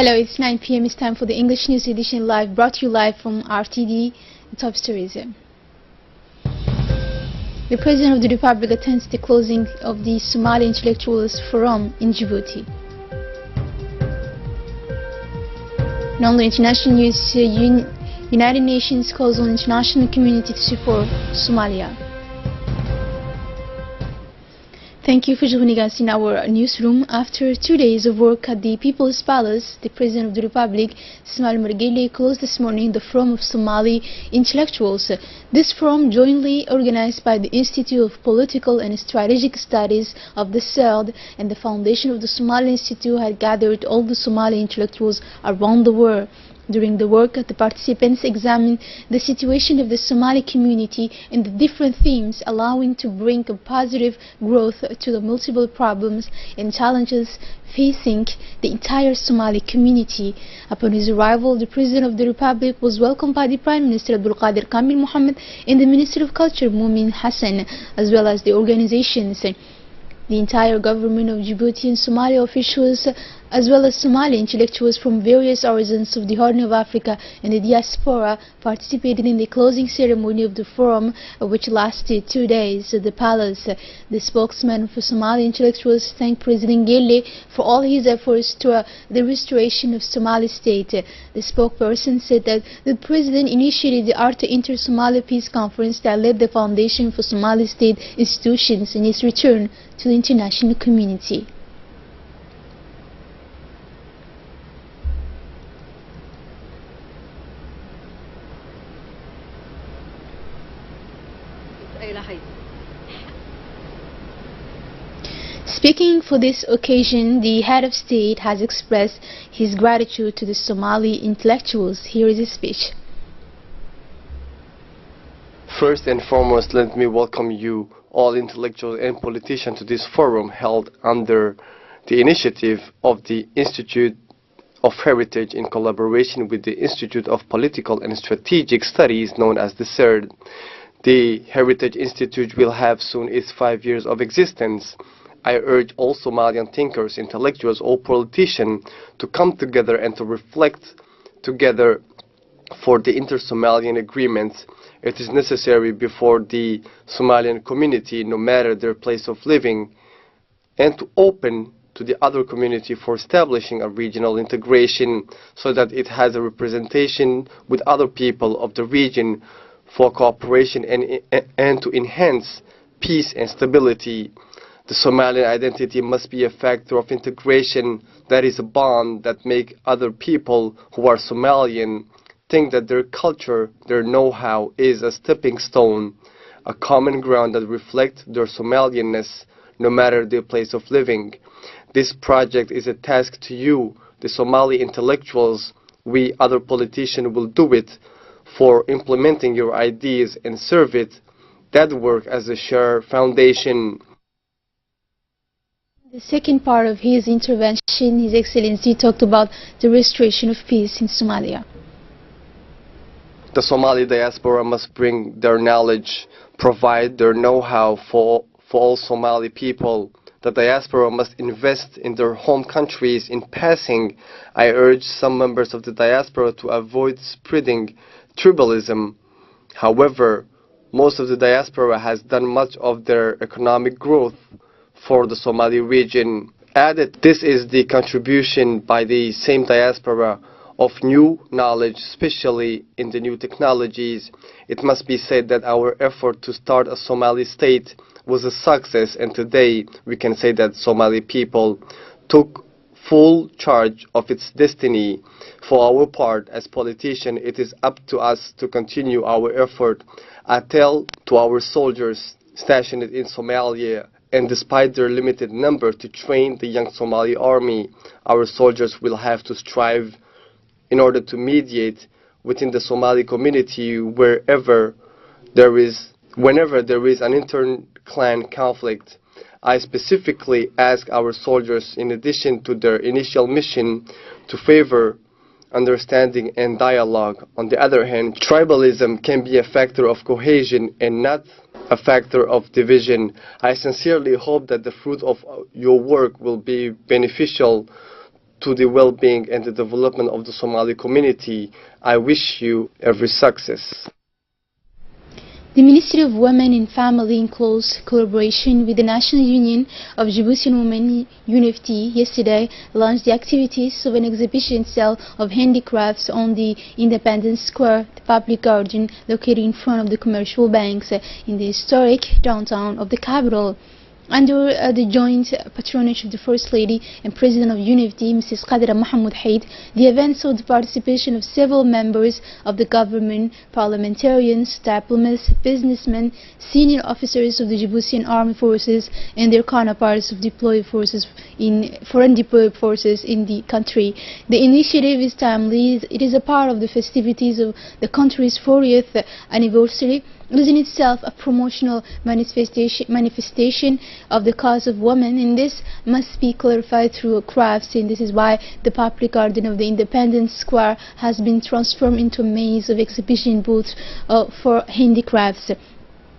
Hello, it's 9 p.m. It's time for the English News Edition live, brought to you live from RTD, the top stories. The President of the Republic attends the closing of the Somali Intellectuals Forum in Djibouti. Non international news, United Nations calls on international community to support Somalia. Thank you for joining us in our newsroom. After 2 days of work at the People's Palace, the President of the Republic, Ismail Margele, closed this morning the Forum of Somali Intellectuals. This forum, jointly organized by the Institute of Political and Strategic Studies of the SERD and the Foundation of the Somali Institute, had gathered all the Somali intellectuals around the world. During the work, the participants examined the situation of the Somali community and the different themes, allowing to bring a positive growth to the multiple problems and challenges facing the entire Somali community. Upon his arrival, the President of the Republic was welcomed by the Prime Minister Abdul Qadir Kamil Mohammed and the Minister of Culture Mumin Hassan, as well as the organizations. The entire government of Djibouti and Somali officials, as well as Somali intellectuals from various origins of the Horn of Africa and the diaspora, participated in the closing ceremony of the forum, which lasted 2 days at the palace. The spokesman for Somali intellectuals thanked President Gele for all his efforts to the restoration of Somali state. The spokesperson said that the president initiated the Art Inter-Somali Peace Conference that led the foundation for Somali state institutions in its return to the international community. Speaking for this occasion, the head of state has expressed his gratitude to the Somali intellectuals. Here is his speech. First and foremost, let me welcome you, all intellectuals and politicians, to this forum held under the initiative of the Institute of Heritage in collaboration with the Institute of Political and Strategic Studies, known as the SERD. The Heritage Institute will have soon its 5 years of existence. I urge all Somalian thinkers, intellectuals, or politicians to come together and to reflect together for the inter-Somalian agreements. It is necessary before the Somalian community, no matter their place of living, and to open to the other community for establishing a regional integration so that it has a representation with other people of the region for cooperation and to enhance peace and stability. The Somalian identity must be a factor of integration, that is a bond that makes other people who are Somalian think that their culture, their know-how is a stepping stone, a common ground that reflects their Somalianness no matter their place of living. This project is a task to you, the Somali intellectuals. We other politicians will do it for implementing your ideas and serve it, that work as a shared foundation. The second part of his intervention, His Excellency talked about the restoration of peace in Somalia. The Somali diaspora must bring their knowledge, provide their know-how for all Somali people. The diaspora must invest in their home countries. In passing, I urge some members of the diaspora to avoid spreading tribalism. However, most of the diaspora has done much of their economic growth for the Somali region. Added, this is the contribution by the same diaspora of new knowledge, especially in the new technologies. It must be said that our effort to start a Somali state was a success, and today we can say that Somali people took full charge of its destiny. For our part, as politicians, it is up to us to continue our effort. I tell to our soldiers stationed in Somalia, and despite their limited number, to train the young Somali army. Our soldiers will have to strive in order to mediate within the Somali community whenever there is an inter-clan conflict. I specifically ask our soldiers, in addition to their initial mission, to favor understanding and dialogue. On the other hand, tribalism can be a factor of cohesion and not a factor of division. I sincerely hope that the fruit of your work will be beneficial to the well-being and the development of the Somali community. I wish you every success. The Ministry of Women and Family, in close collaboration with the National Union of Djiboutian Women, UNFT, yesterday launched the activities of an exhibition sale of handicrafts on the Independence Square, the public garden located in front of the commercial banks in the historic downtown of the capital. Under the joint patronage of the First Lady and President of UNFT, Mrs. Qadra Mahmoud Haid, the event saw the participation of several members of the government, parliamentarians, diplomats, businessmen, senior officers of the Djiboutian Armed Forces and their counterparts of foreign deployed forces in the country. The initiative is timely. It is a part of the festivities of the country's 40th anniversary. It is in itself a promotional manifestation of the cause of women, and this must be clarified through crafts, and this is why the public garden of the Independence Square has been transformed into a maze of exhibition booths for handicrafts.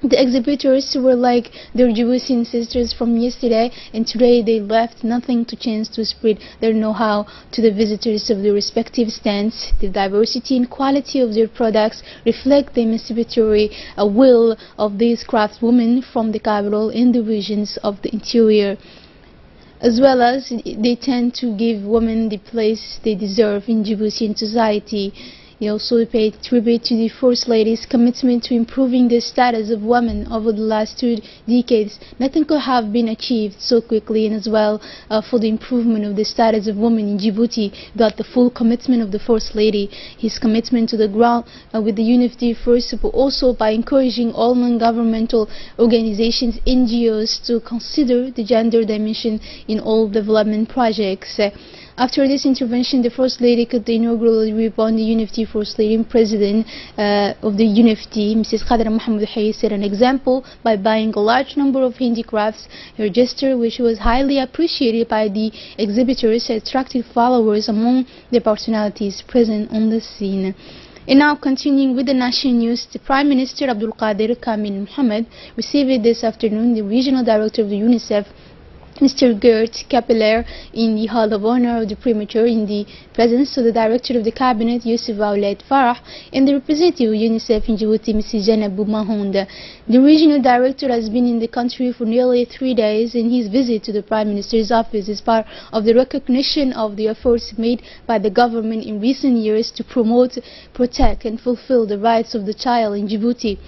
The exhibitors were like their Djiboutian sisters from yesterday, and today they left nothing to chance to spread their know-how to the visitors of their respective stands. The diversity and quality of their products reflect the emancipatory will of these craftswomen from the capital and the regions of the interior. As well as they tend to give women the place they deserve in Djiboutian society. He also paid tribute to the First Lady's commitment to improving the status of women over the last 2 decades. Nothing could have been achieved so quickly, and as well for the improvement of the status of women in Djibouti without the full commitment of the First Lady. His commitment to the ground with the UNFT first, but also by encouraging all non-governmental organizations, NGOs, to consider the gender dimension in all development projects. After this intervention, the First Lady cut the inaugural ribbon. The UNFT First Lady and President of the UNFT, Mrs. Qadra Mahmoud Haid, set an example by buying a large number of handicrafts. Her gesture, which was highly appreciated by the exhibitors, attracted followers among the personalities present on the scene. And now, continuing with the national news, the Prime Minister Abdul Qadir Kamil Mohammed received this afternoon the Regional Director of the UNICEF, Mr. Gert Capeller, in the Hall of Honor of the Premature, in the presence of the Director of the Cabinet, Yusuf Aulet Farah, and the representative of UNICEF in Djibouti, Mrs. Janab Mahonda. The Regional Director has been in the country for nearly 3 days, and his visit to the Prime Minister's office is part of the recognition of the efforts made by the government in recent years to promote, protect, and fulfill the rights of the child in Djibouti.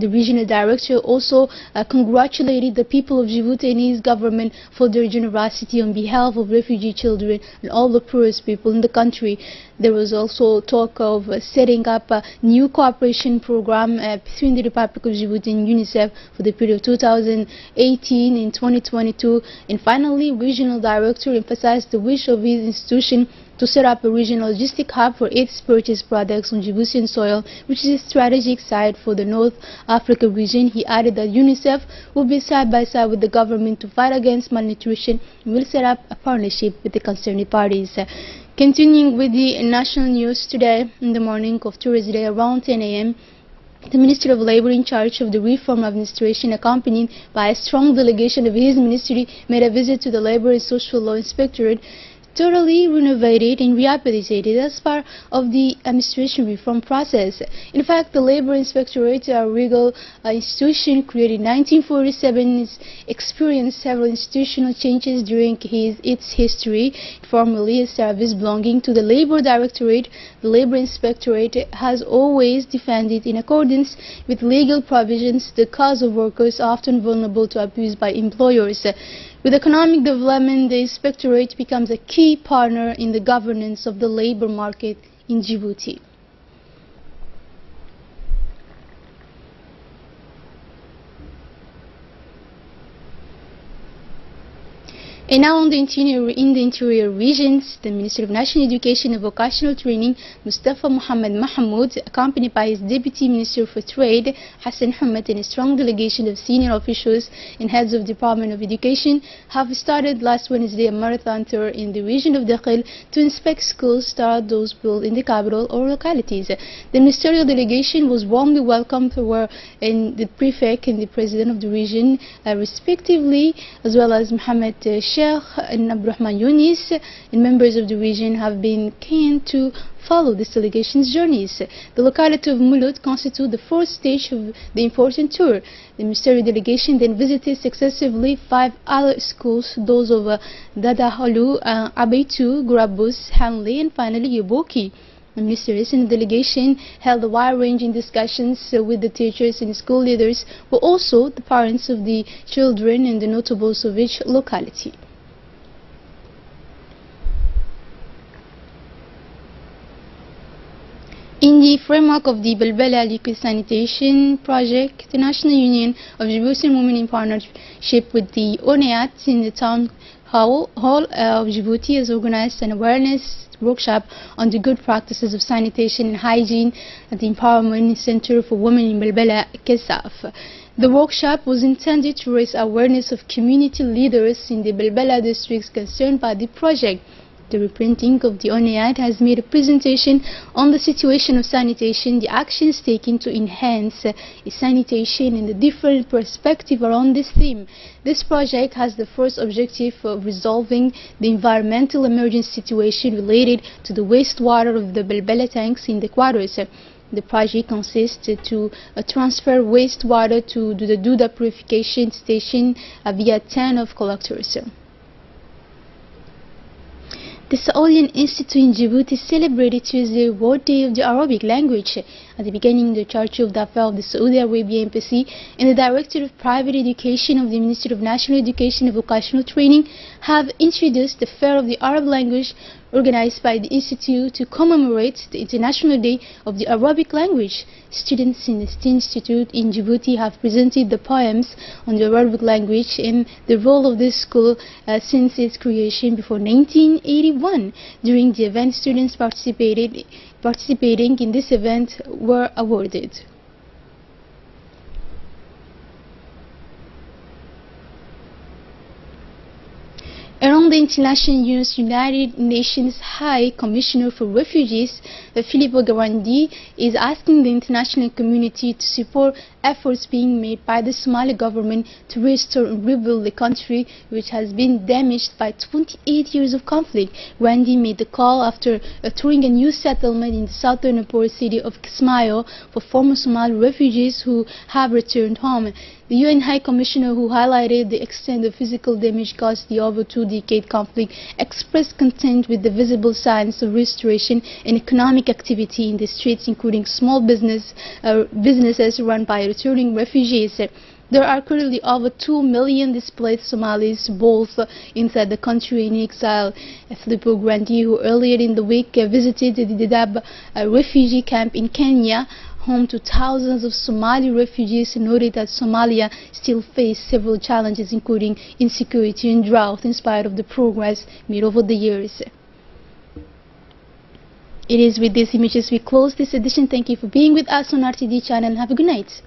The regional director also congratulated the people of Djibouti and his government for their generosity on behalf of refugee children and all the poorest people in the country. There was also talk of setting up a new cooperation program between the Republic of Djibouti and UNICEF for the period of 2018 and 2022. And finally, regional director emphasized the wish of his institution to set up a regional logistic hub for its purchased products on Djiboutian soil, which is a strategic site for the North Africa region. He added that UNICEF will be side by side with the government to fight against malnutrition and will set up a partnership with the concerned parties. Continuing with the national news, today in the morning of Thursday around 10 a.m., the Minister of Labour in charge of the reform administration, accompanied by a strong delegation of his ministry, made a visit to the Labour and Social Law Inspectorate, totally renovated and rehabilitated as part of the administration reform process. In fact, the Labour Inspectorate, a legal institution created in 1947, has experienced several institutional changes during its history. Formerly a service belonging to the Labour Directorate, the Labour Inspectorate has always defended, in accordance with legal provisions, the cause of workers often vulnerable to abuse by employers. With economic development, the Inspectorate becomes a key partner in the governance of the labour market in Djibouti. And now in the interior regions, the Minister of National Education and Vocational Training, Mustafa Mohammed Mahmoud, accompanied by his Deputy Minister for Trade, Hassan Hamad, and a strong delegation of senior officials and heads of Department of Education, have started last Wednesday a marathon tour in the region of Dakhil to inspect schools, start those built in the capital or localities. The ministerial delegation was warmly welcomed in the prefect and the president of the region, respectively, as well as Mohammed Sheikh Abdurrahman Yunis and members of the region have been keen to follow this delegation's journeys. The locality of Mulut constitutes the fourth stage of the important tour. The ministerial delegation then visited successively 5 other schools, those of Dadahalu, Abaitu, Grabus, Hanley, and finally Yoboki. The ministers and the delegation held wide-ranging discussions with the teachers and school leaders, but also the parents of the children and the notables of each locality. In the framework of the Belbela liquid sanitation project, the National Union of Djibouti Women in partnership with the ONEAT in the town hall of Djibouti has organized an awareness workshop on the good practices of sanitation and hygiene at the Empowerment Center for Women in Belbela, Kesaf. The workshop was intended to raise awareness of community leaders in the Belbela districts concerned by the project. The reprinting of the ONEAD has made a presentation on the situation of sanitation, the actions taken to enhance sanitation, and the different perspectives around this theme. This project has the first objective of resolving the environmental emergency situation related to the wastewater of the Belbela tanks in the quarters. The project consists to transfer wastewater to the Duda purification station via 10 of collectors. The Saudian Institute in Djibouti celebrated Tuesday World Day of the Arabic Language. At the beginning, the Charge of the Affairs of the Saudi Arabia Embassy and the Director of Private Education of the Ministry of National Education and Vocational Training have introduced the Fair of the Arab Language organized by the Institute to commemorate the International Day of the Arabic Language. Students in the Institute in Djibouti have presented the poems on the Arabic language and the role of this school since its creation before 1981. During the event, students participating in this event were awarded. Around the International United Nations High Commissioner for Refugees, Filippo Grandi, is asking the international community to support efforts being made by the Somali government to restore and rebuild the country, which has been damaged by 28 years of conflict. Grandi made the call after touring a new settlement in the southern port city of Kismayo for former Somali refugees who have returned home. The UN High Commissioner, who highlighted the extent of physical damage caused the over 2-decade conflict, expressed content with the visible signs of restoration and economic activity in the streets, including small businesses run by returning refugees. There are currently over 2 million displaced Somalis, both inside the country and in exile. Filippo Grandi, who earlier in the week visited the Dadaab refugee camp in Kenya, home to thousands of Somali refugees, noted that Somalia still faces several challenges, including insecurity and drought, in spite of the progress made over the years. It is with these images we close this edition. Thank you for being with us on RTD channel and have a good night.